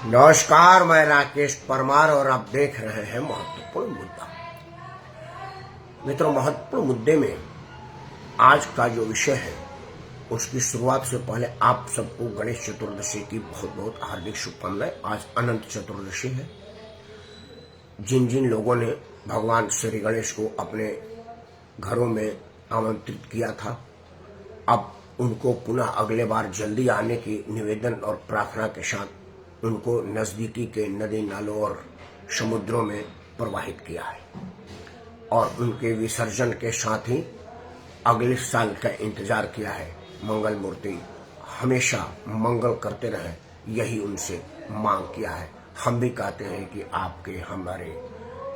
नमस्कार, मैं राकेश परमार और आप देख रहे हैं महत्वपूर्ण मुद्दा। मित्रों, महत्वपूर्ण मुद्दे में आज का जो विषय है उसकी शुरुआत से पहले आप सबको गणेश चतुर्दशी की बहुत बहुत हार्दिक शुभकामनाएं। आज अनंत चतुर्दशी है। जिन जिन लोगों ने भगवान श्री गणेश को अपने घरों में आमंत्रित किया था, अब उनको पुनः अगले बार जल्दी आने की निवेदन और प्रार्थना के साथ उनको नजदीकी के नदी नालों और समुद्रों में प्रवाहित किया है और उनके विसर्जन के साथ ही अगले साल का इंतजार किया है। मंगल मूर्ति हमेशा मंगल करते रहे, यही उनसे मांग किया है। हम भी कहते हैं कि आपके हमारे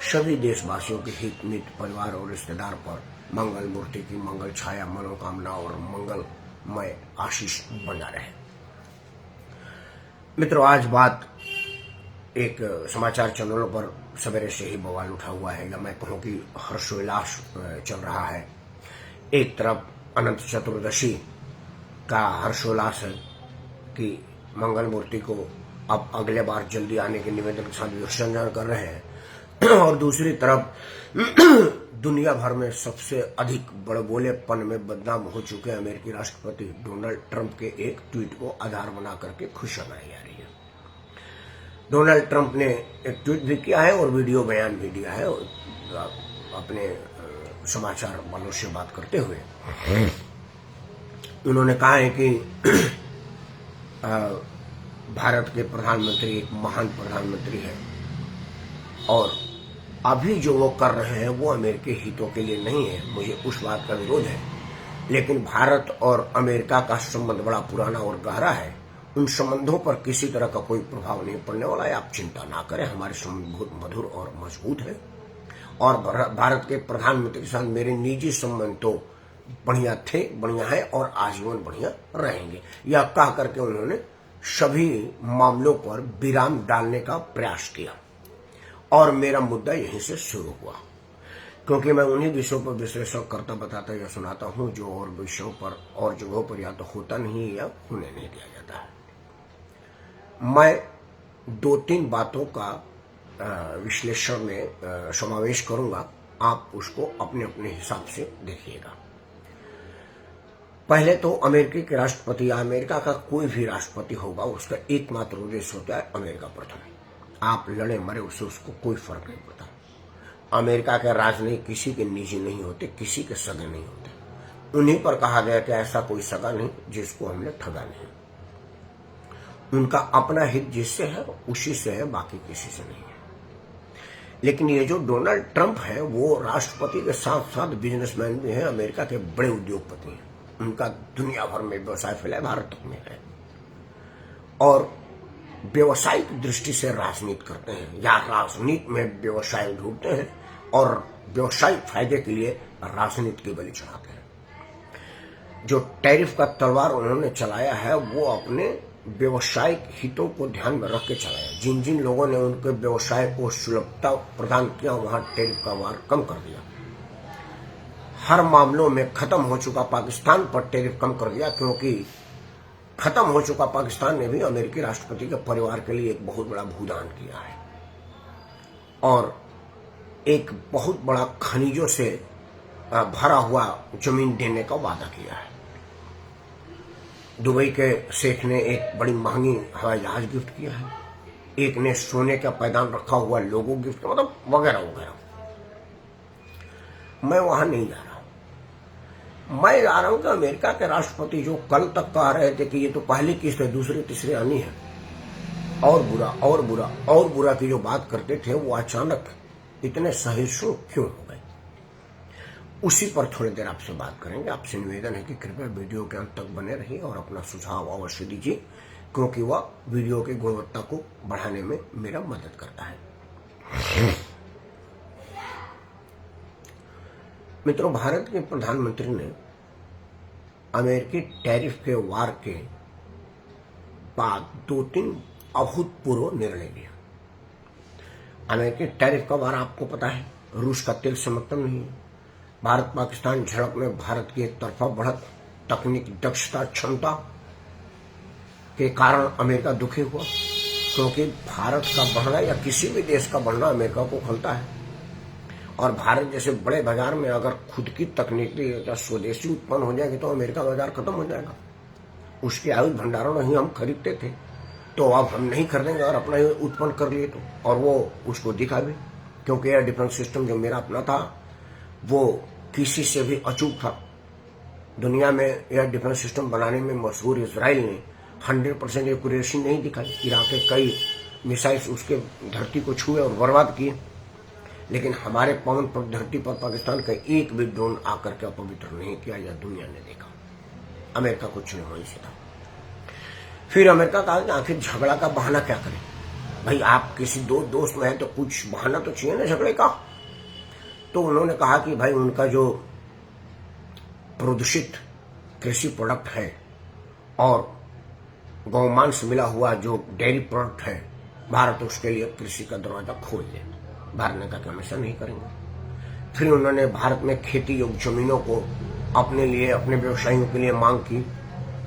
सभी देशवासियों के हित मित परिवार और रिश्तेदार पर मंगल मूर्ति की मंगल छाया, मनोकामना और मंगलमय आशीष बना रहे। मित्रों, आज बात एक समाचार चैनलों पर सवेरे से ही बवाल उठा हुआ है, या मैं कहूँ कि हर्षोल्लास चल रहा है। एक तरफ अनंत चतुर्दशी का हर्षोल्लास है कि मंगल मूर्ति को अब अगले बार जल्दी आने के निवेदन के साथ विसर्जन कर रहे हैं, और दूसरी तरफ दुनिया भर में सबसे अधिक बड़बोलेपन में बदनाम हो चुके अमेरिकी राष्ट्रपति डोनाल्ड ट्रंप के एक ट्वीट को आधार बना करके खुशी मनाई जा रही है। डोनाल्ड ट्रंप ने एक ट्वीट भी किया है और वीडियो बयान भी दिया है, और अपने समाचार वालों से बात करते हुए उन्होंने कहा है कि भारत के प्रधानमंत्री एक महान प्रधानमंत्री है और अभी जो वो कर रहे हैं वो अमेरिकी हितों के लिए नहीं है। मुझे उस बात का विरोध है, लेकिन भारत और अमेरिका का संबंध बड़ा पुराना और गहरा है। उन संबंधों पर किसी तरह का कोई प्रभाव नहीं पड़ने वाला है। आप चिंता ना करें, हमारे संबंध बहुत मधुर और मजबूत है और भारत के प्रधानमंत्री के साथ मेरे निजी संबंध तो बढ़िया थे, बढ़िया है और आजीवन बढ़िया रहेंगे। यह कह करके उन्होंने सभी मामलों पर विराम डालने का प्रयास किया और मेरा मुद्दा यहीं से शुरू हुआ, क्योंकि मैं उन्हीं विषयों पर विश्लेषण करता बताता या सुनाता हूं जो और विषयों पर और जगहों पर या तो होता नहीं या होने नहीं दिया जाता है। मैं 2-3 बातों का विश्लेषण में समावेश करूंगा, आप उसको अपने अपने हिसाब से देखिएगा। पहले तो अमेरिका के राष्ट्रपति या अमेरिका का कोई भी राष्ट्रपति होगा, उसका एकमात्र उद्देश्य होता है अमेरिका प्रथम। आप लड़े मरे उससे उसको कोई फर्क नहीं पड़ता। अमेरिका के राजनीति किसी के निजी नहीं होते, किसी के सगे नहीं होते। उन्हीं पर कहा गया कि ऐसा कोई सगा नहीं जिसको हमने ठगा नहीं। उनका अपना हित जिससे है उसी से है, बाकी किसी से नहीं है। लेकिन ये जो डोनाल्ड ट्रंप है वो राष्ट्रपति के साथ साथ बिजनेसमैन भी है, अमेरिका के बड़े उद्योगपति हैं। उनका दुनिया भर में व्यवसाय फैला है, भारत तक में है, और व्यवसायिक दृष्टि से राजनीति करते हैं या राजनीति में व्यवसाय ढूंढते हैं और व्यवसायिक फायदे के लिए राजनीति की बलि चढ़ाते हैं। जो टैरिफ का तलवार उन्होंने चलाया है वो अपने व्यवसायिक हितों को ध्यान में रख के चलाया। जिन जिन लोगों ने उनके व्यवसाय को सुलभता प्रदान किया वहां टैरिफ का वार कम कर दिया। हर मामलों में खत्म हो चुका पाकिस्तान पर टैरिफ कम कर दिया, क्योंकि खत्म हो चुका पाकिस्तान ने भी अमेरिकी राष्ट्रपति के परिवार के लिए एक बहुत बड़ा भूदान किया है और एक बहुत बड़ा खनिजों से भरा हुआ जमीन देने का वादा किया है। दुबई के शेख ने एक बड़ी महंगी हवाई जहाज गिफ्ट किया है, एक ने सोने का पैदान रखा हुआ लोगो गिफ्ट, मतलब वगैरह वगैरह। मैं वहां नहीं जा रहा। मैं जा रहा हूं कि अमेरिका के राष्ट्रपति जो कल तक कह रहे थे कि ये तो पहली किस्त है, दूसरी तीसरी आनी है, और बुरा और बुरा और बुरा की जो बात करते थे वो अचानक इतने सहिष्णु क्यों हो गए, उसी पर थोड़ी देर आपसे बात करेंगे। आपसे निवेदन है कि कृपया वीडियो के अंत तक बने रहिए और अपना सुझाव अवश्य दीजिए, क्योंकि वह वीडियो की गुणवत्ता को बढ़ाने में मेरा मदद करता है। मित्रों, भारत के प्रधानमंत्री ने अमेरिकी टैरिफ के वार के बाद 2-3 अभूतपूर्व निर्णय लिया। अमेरिकी टैरिफ का वार आपको पता है, रूस का तेल से मतलब नहीं है। भारत पाकिस्तान झड़प में भारत की एक तरफा बढ़त तकनीक दक्षता क्षमता के कारण अमेरिका दुखी हुआ। क्योंकि भारत का बढ़ना या किसी भी देश का बढ़ना अमेरिका को खलता है। और भारत जैसे बड़े बाजार में अगर खुद की तकनीकी या स्वदेशी उत्पन्न हो जाएगी तो अमेरिका बाजार खत्म हो जाएगा। उसके आयुध भंडारों में ही हम खरीदते थे, तो अब हम नहीं खरीदेंगे और अपना ही उत्पन्न कर लिए तो। और वो उसको दिखा भी, क्योंकि एयर डिफेंस सिस्टम जो मेरा अपना था वो किसी से भी अचूक था। दुनिया में एयर डिफेंस सिस्टम बनाने में मशहूर इजराइल ने 100% एक्यूरेसी नहीं दिखाई। इराक के कई मिसाइल्स उसके धरती को छुए और बर्बाद किए, लेकिन हमारे पवन पर धरती पर पाकिस्तान का एक भी ड्रोन आकर के अपवित्र नहीं किया, या दुनिया ने देखा। अमेरिका कुछ नहीं वहीं से था। फिर अमेरिका कहा कि आखिर झगड़ा का बहाना क्या करें भाई, आप किसी दो दोस्त में हैं तो कुछ बहाना तो चाहिए ना झगड़े का। तो उन्होंने कहा कि भाई उनका जो प्रदूषित कृषि प्रोडक्ट है और गौमांस मिला हुआ जो डेयरी प्रोडक्ट है, भारत उसके लिए कृषि का दरवाजा खोल दे। भारत ने कहा कि हम ऐसा नहीं करेंगे। फिर उन्होंने भारत में खेती योग्य जमीनों को अपने लिए, अपने व्यवसायियों के लिए मांग की,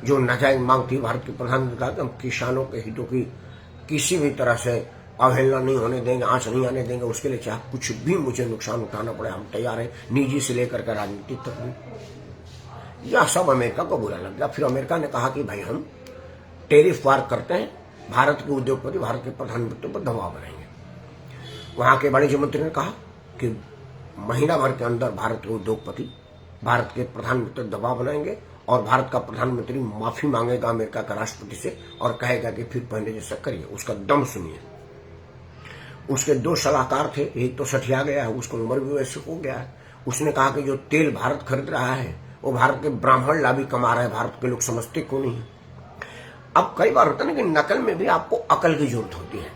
जो नाजायज मांग थी। भारत के प्रधानमंत्री ने कहा कि हम किसानों के हितों की किसी भी तरह से अवहेलना नहीं होने देंगे, आंच नहीं आने देंगे। उसके लिए चाहे कुछ भी मुझे नुकसान उठाना पड़े, हम तैयार हैं, निजी से लेकर के राजनीतिक तक भी। यह सब अमेरिका को बुरा लग गया। फिर अमेरिका ने कहा कि भाई हम टैरिफ वार करते हैं, भारत के उद्योगपति भारत के प्रधानमंत्री पर दबाव बनाएंगे। वहां के वाणिज्य मंत्री ने कहा कि महीना भर के अंदर भारत के उद्योगपति भारत के प्रधानमंत्री दबाव बनाएंगे और भारत का प्रधानमंत्री माफी मांगेगा अमेरिका का राष्ट्रपति से और कहेगा कि फिर पहले जैसा करिए। उसका दम सुनिए। उसके दो सलाहकार थे, एक तो सठिया गया है, उसको उम्र भी वैसे हो गया है। उसने कहा कि जो तेल भारत खरीद रहा है वो भारत के ब्राह्मण लाभी कमा रहे हैं, भारत के लोग समझते क्यों नहीं। अब कई बार होता है ना कि नकल में भी आपको अकल की जरूरत होती है।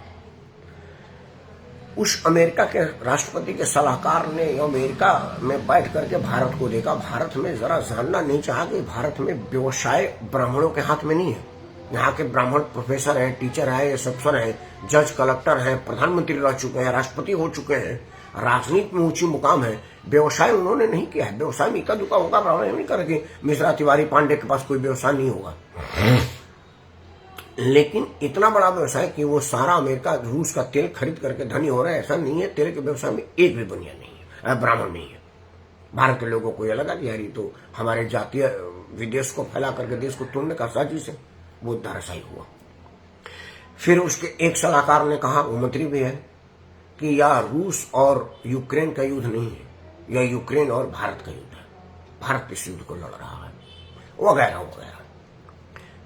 उस अमेरिका के राष्ट्रपति के सलाहकार ने अमेरिका में बैठ करके भारत को देखा। भारत में जरा जानना नहीं चाहा कि भारत में व्यवसाय ब्राह्मणों के हाथ में नहीं है। यहाँ के ब्राह्मण प्रोफेसर हैं, टीचर हैं, अफसर हैं, जज, कलेक्टर हैं, प्रधानमंत्री रह चुके हैं, राष्ट्रपति हो चुके हैं, राजनीति में ऊंची मुकाम है। व्यवसाय उन्होंने नहीं किया है। व्यवसाय में इक्का दुक्का होगा, ब्राह्मण नहीं करेंगे। मिश्रा, तिवारी, पांडे के पास कोई व्यवसाय नहीं होगा, लेकिन इतना बड़ा व्यवसाय कि वो सारा अमेरिका रूस का तेल खरीद करके धनी हो रहा है, ऐसा नहीं है। तेल के व्यवसाय में एक भी बनिया नहीं है, ब्राह्मण नहीं है। भारत के लोगों को यह लगा कि यार ये तो हमारे जातीय विदेश को फैला करके देश को तोड़ने का साजिश है। वो धराशायी हुआ। फिर उसके एक सलाहकार ने कहा, वो मंत्री भी है, कि यह रूस और यूक्रेन का युद्ध नहीं है, यह यूक्रेन और भारत का युद्ध है। भारत इस युद्ध को लड़ रहा है, वगैरह वगैरह।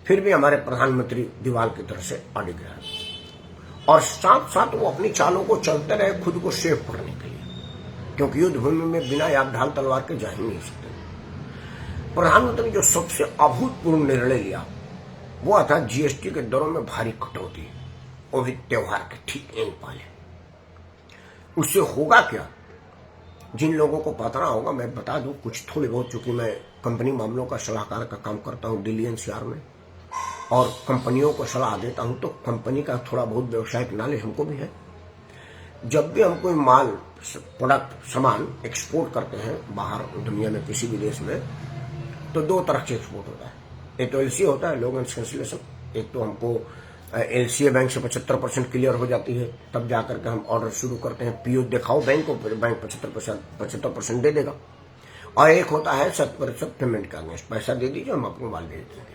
फिर भी हमारे प्रधानमंत्री दीवार की तरफ से अड़िग रहे और साथ साथ वो अपनी चालों को चलते रहे खुद को सेव करने के लिए, क्योंकि युद्ध भूमि में बिना आप ढाल तलवार के जा ही नहीं सकते। प्रधानमंत्री जो सबसे अभूतपूर्व निर्णय लिया वो था जीएसटी के दरों में भारी कटौती, वो भी त्योहार के ठीक एक पहले। उससे होगा क्या, जिन लोगों को पता ना होगा मैं बता दूं कुछ थोड़ी बहुत, चूंकि मैं कंपनी मामलों का सलाहकार का काम करता हूं दिल्ली एनसीआर में और कंपनियों को सलाह देता हूं, तो कंपनी का थोड़ा बहुत व्यवसायिक नॉलेज हमको भी है। जब भी हम कोई माल, प्रोडक्ट, सामान एक्सपोर्ट करते हैं बाहर दुनिया में किसी भी देश में, तो दो तरह से एक्सपोर्ट होता है। एक तो एलसीए होता है, लोन एंड कैंसिलेशन। एक तो हमको एलसीए बैंक से 75% क्लियर हो जाती है, तब जाकर के हम ऑर्डर शुरू करते हैं। पीओ दिखाओ बैंक को, फिर बैंक 75% दे देगा। और एक होता है 100% पेमेंट का, पैसा दे दीजिए हम आपको माल भेज देंगे।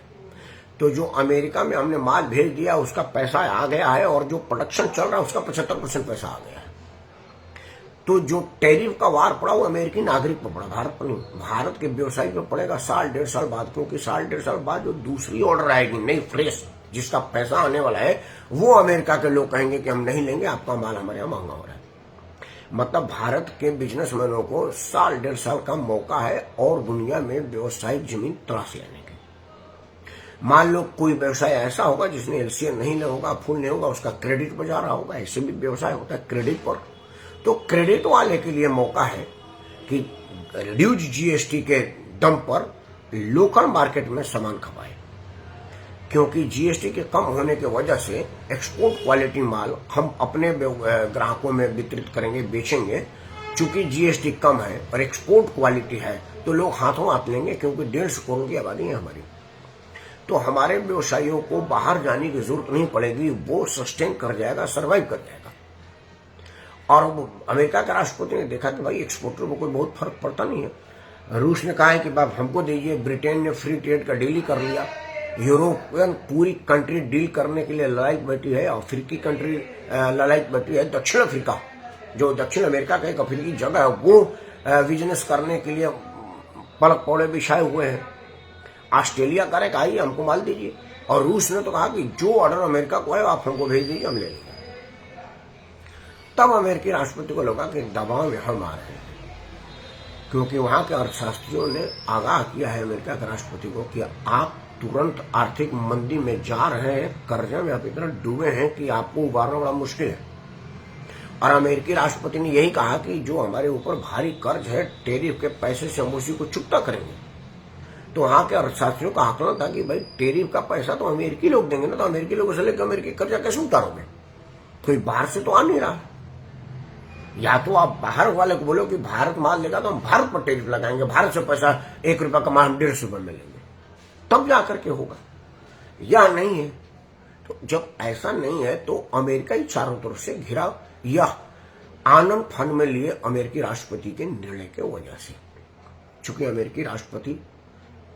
तो जो अमेरिका में हमने माल भेज दिया उसका पैसा आ गया है और जो प्रोडक्शन चल रहा है उसका 75% पैसा आ गया है। तो जो टैरिफ का वार पड़ा वो अमेरिकी नागरिक पर पड़ा, भारत पर नहीं। भारत के व्यवसायी पर पड़ेगा साल डेढ़ साल बाद, क्योंकि साल डेढ़ साल बाद जो दूसरी ऑर्डर आएगी नई फ्रेश, जिसका पैसा आने वाला है, वो अमेरिका के लोग कहेंगे कि हम नहीं लेंगे, आपका माल हमारे यहाँ महंगा हो रहा है। मतलब भारत के बिजनेसमैनों को साल डेढ़ साल का मौका है और दुनिया में व्यवसायिक जमीन तलाश लेने की। मान लो कोई व्यवसाय ऐसा होगा जिसने एलसीए नहीं ले होगा, फुल नहीं होगा, उसका क्रेडिट पर जा रहा होगा, ऐसे भी व्यवसाय होता है क्रेडिट पर। तो क्रेडिट वाले के लिए मौका है कि रिड्यूज जीएसटी के दम पर लोकल मार्केट में सामान खपाए, क्योंकि जीएसटी के कम होने की वजह से एक्सपोर्ट क्वालिटी माल हम अपने ग्राहकों में वितरित करेंगे, बेचेंगे। चूंकि जीएसटी कम है और एक्सपोर्ट क्वालिटी है तो लोग हाथों हाथ लेंगे, क्योंकि 150 करोड़ की आबादी है हमारी। तो हमारे व्यवसायियों को बाहर जाने की जरूरत नहीं पड़ेगी, वो सस्टेन कर जाएगा, सर्वाइव कर जाएगा। और अमेरिका के राष्ट्रपति ने देखा कि भाई एक्सपोर्टर को कोई बहुत फर्क पड़ता नहीं है। रूस ने कहा है कि बाप हमको दीजिए, ब्रिटेन ने फ्री ट्रेड का डील ही कर लिया, यूरोपियन पूरी कंट्री डील करने के लिए ललायत बैठी है, अफ्रीकी कंट्री ललायत बैठी है, दक्षिण अफ्रीका जो दक्षिण अमेरिका का एक अफ्रीकी जगह है वो बिजनेस करने के लिए पलक पौड़े बिछाए हुए हैं। ऑस्ट्रेलिया करे कहा हमको माल दीजिए, और रूस ने तो कहा कि जो ऑर्डर अमेरिका को है आप हमको भेज दीजिए, हम ले लेंगे। तब अमेरिकी राष्ट्रपति को लगा कि दबाव में हम आ रहे हैं, क्योंकि वहां के अर्थशास्त्रियों ने आगाह किया है अमेरिका के राष्ट्रपति को कि आप तुरंत आर्थिक मंदी में जा रहे हैं, कर्जे में आप इतना डूबे हैं कि आपको उबारना बड़ा मुश्किल है। और अमेरिकी राष्ट्रपति ने यही कहा कि जो हमारे ऊपर भारी कर्ज है, टैरिफ के पैसे से हम उसी को चुकता करेंगे। तो वहां के अर्थशास्त्रियों का आकलन था कि भाई टैरिफ का पैसा तो अमेरिकी लोग देंगे ना, तो अमेरिकी लोगों से लेकर अमेरिकी कर्जा कैसे उतारोगे? कोई बाहर से तो आ नहीं रहा। या तो आप बाहर वाले को बोलो कि भारत माल लेगा तो हम भारत पर टैरिफ लगाएंगे, भारत से पैसा 1 रुपया कमा हम 150 रुपये में लेंगे, तब जाकर के होगा। या नहीं है, तो जब ऐसा नहीं है तो अमेरिका ही चारों तरफ से घिरा, यह आनंद फन में लिए अमेरिकी राष्ट्रपति के निर्णय के वजह से। चूंकि अमेरिकी राष्ट्रपति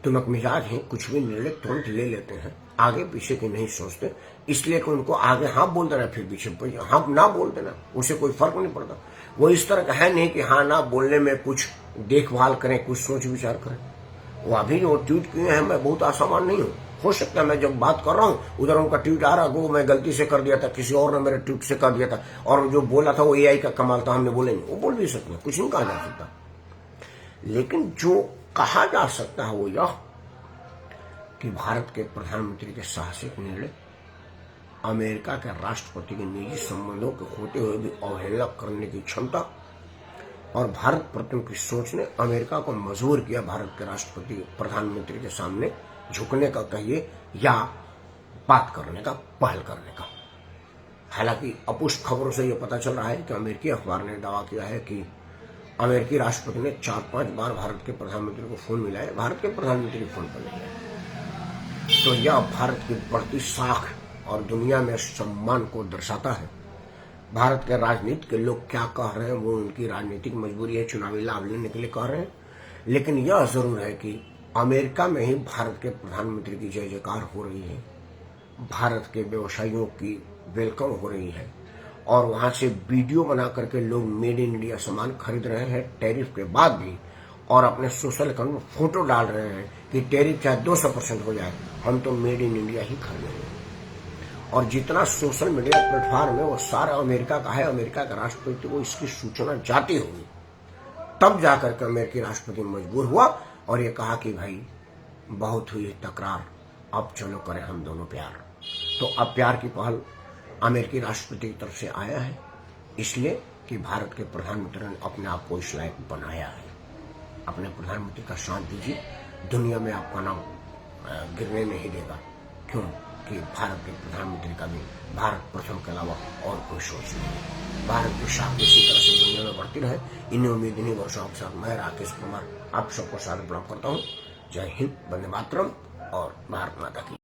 तुनक मिजाज हैं, कुछ भी निर्णय तुरंत ले लेते हैं, आगे पीछे की नहीं सोचते, इसलिए कि उनको आगे हाँ बोल देना, फिर पीछे हाँ ना बोल देना, उसे कोई फर्क नहीं पड़ता। वो इस तरह का है नहीं कि हाँ ना बोलने में कुछ देखभाल करें, कुछ सोच विचार करें। वो अभी जो ट्वीट किए हैं, मैं बहुत आसामान नहीं हूँ, हो सकता है मैं जब बात कर रहा हूँ उधर उनका ट्वीट आ रहा, वो मैं गलती से कर दिया था, किसी और ने मेरे ट्वीट से कर दिया था, और जो बोला था वो AI का कमाल था, हमने बोले नहीं, वो बोल भी सकते, कुछ नहीं कहा जा सकता। लेकिन जो कहा जा सकता है वो यह कि भारत के प्रधानमंत्री के साहसिक निर्णय, अमेरिका के राष्ट्रपति के निजी संबंधों के होते हुए भी अवहेलना करने की क्षमता, और भारत प्रति की सोच ने अमेरिका को मजबूर किया भारत के राष्ट्रपति प्रधानमंत्री के सामने झुकने का कहिए या बात करने का, पहल करने का। हालांकि अपुष्ट खबरों से यह पता चल रहा है कि अमेरिकी अखबार ने दावा किया है कि अमेरिकी राष्ट्रपति ने 4-5 बार भारत के प्रधानमंत्री को फोन मिलाया, भारत के प्रधानमंत्री फोन पर नहीं आए। तो यह भारत की बढ़ती साख और दुनिया में सम्मान को दर्शाता है। भारत के राजनीति के लोग क्या कह रहे हैं वो उनकी राजनीतिक मजबूरी है, चुनावी लाभ लेने के लिए कह रहे हैं, लेकिन यह जरूर है कि अमेरिका में ही भारत के प्रधानमंत्री की जय जयकार हो रही है, भारत के व्यवसायियों की वेलकम हो रही है, और वहां से वीडियो बना करके लोग मेड इन इंडिया सामान खरीद रहे हैं टैरिफ के बाद भी, और अपने सोशल अकाउंट में फोटो डाल रहे हैं कि टैरिफ चाहे 200% हो जाए, हम तो मेड इन इंडिया ही खरीदेंगे। और जितना सोशल मीडिया प्लेटफॉर्म है वो सारा अमेरिका का है, अमेरिका का राष्ट्रपति को इसकी सूचना जाती होगी, तब जाकर के अमेरिकी राष्ट्रपति मजबूर हुआ और ये कहा कि भाई बहुत हुई तकरार, अब चलो करें हम दोनों प्यार। तो अब प्यार की पहल अमेरिकी राष्ट्रपति की तरफ से आया है, इसलिए कि भारत के प्रधानमंत्री ने अपने आप को इस लायक बनाया है। अपने प्रधानमंत्री का साथ दीजिए, दुनिया में आपका नाम गिरने नहीं देगा। क्यों कि भारत के प्रधानमंत्री का भी भारत प्रथम के अलावा और कोई सोच नहीं। भारत की शाख इसी तरह से दुनिया में बढ़ती रहे, इन्हीं उम्मीद, इन्हीं वर्षों के साथ मैं राकेश कुमार आप सबको साथ प्रणाम करता हूँ। जय हिंद, वंदे मातरम और भारत माता की।